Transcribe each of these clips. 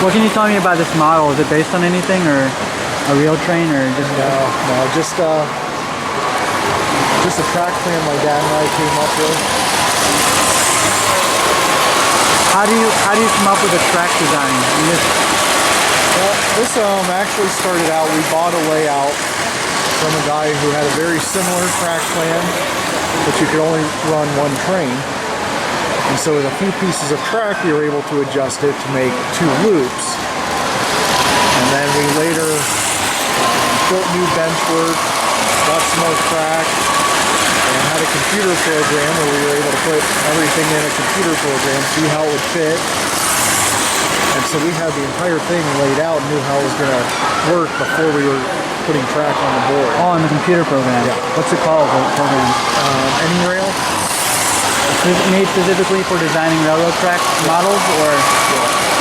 What can you tell me about this model? Is it based on anything, or a real train, or just no, just a track plan my dad and I came up with. How do you come up with a track design? Well, this actually started out, we bought a layout from a guy who had a very similar track plan, but you could only run one train. And so with a few pieces of track, we were able to adjust it to make 2 loops. And then we later built new bench work, got some more track, and had a computer program where we were able to put everything in a computer program, see how it would fit. And so we had the entire thing laid out and knew how it was going to work before we were putting track on the board. Oh, on the computer program. Yeah. What's it called, the program? AnyRail. Made specifically for designing railroad track models, or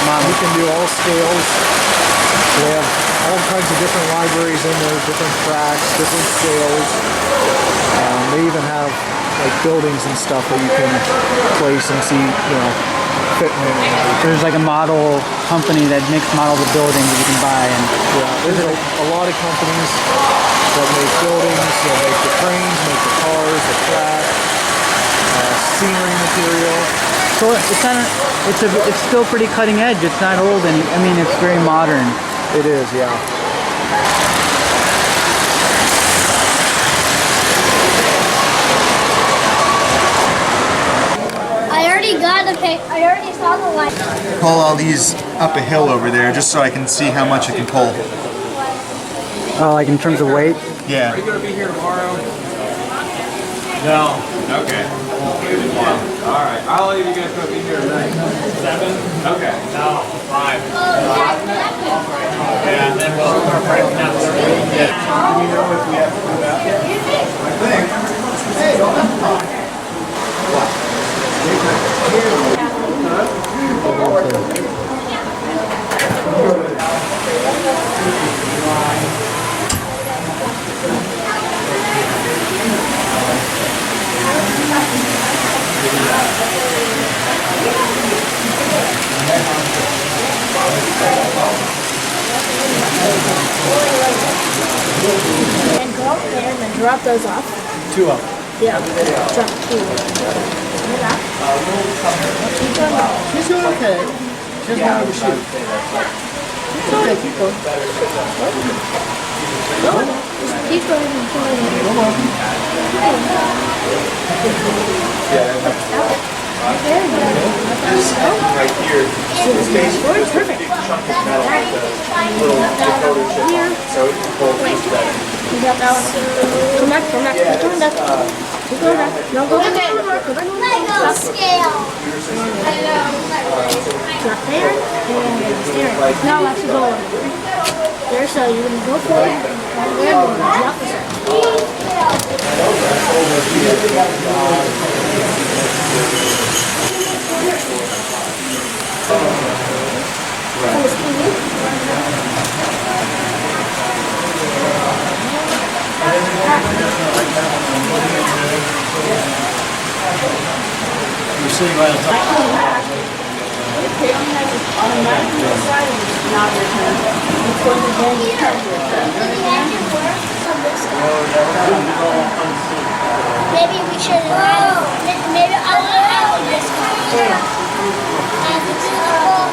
models? We can do all scales. We have all kinds of different libraries in there, different tracks, different scales. They even have like buildings and stuff that you can place and see, fitment and everything. There's like a model company that makes models of buildings that you can buy. And there's a lot of companies that make buildings, that make the trains, make the cars, the track, scenery material. So it's still pretty cutting edge. It's not old, and I mean it's very modern. It is, yeah. I already saw the light. Pull all these up a hill over there just so I can see how much it can pull. Oh, like in terms of weight? Yeah. Are you going to be here tomorrow? No. Okay. Alright. I'll leave you guys going to be here tonight. 7? Okay. No, 5. Yeah, and then we'll start breaking down the street. Do we know if we have to come back? I think. Hey, don't have to talk. What? And go up there and then drop those off. 2 of them. Yeah. Drop 2. She's doing okay. She doesn't want to shoot. It's okay, keep going. Go on. Just keep going and going. Come on. Very good. Right here. Perfect. Here. Wait. You got that one. Come back. Keep going back. Keep going back. No, go back. Go back. Lego scale. Drop there. And there. No, that's the goal. There, so you're going to go forward. And there, and drop this way. You're sitting right on top. Maybe we should maybe I'll learn this one. And do the whole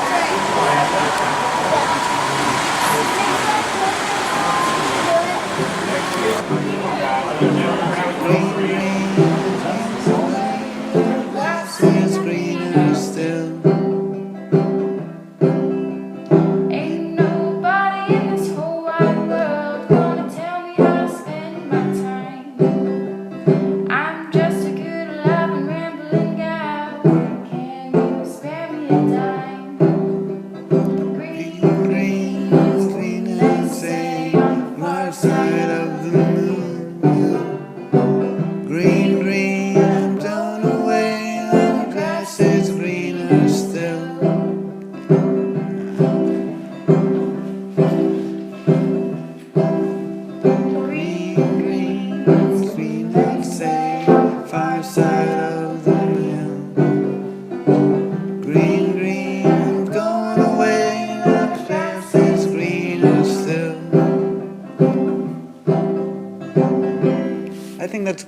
Seems greener still. Ain't nobody in this whole wide world gonna tell me how to spend my time. I'm just a good, alive and rambling gal. Can you spare me a dime?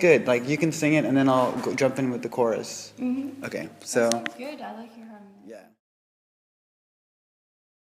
good. Like you can sing it, and then I'll jump in with the chorus. Okay, so Good. I like your harmony. yeah.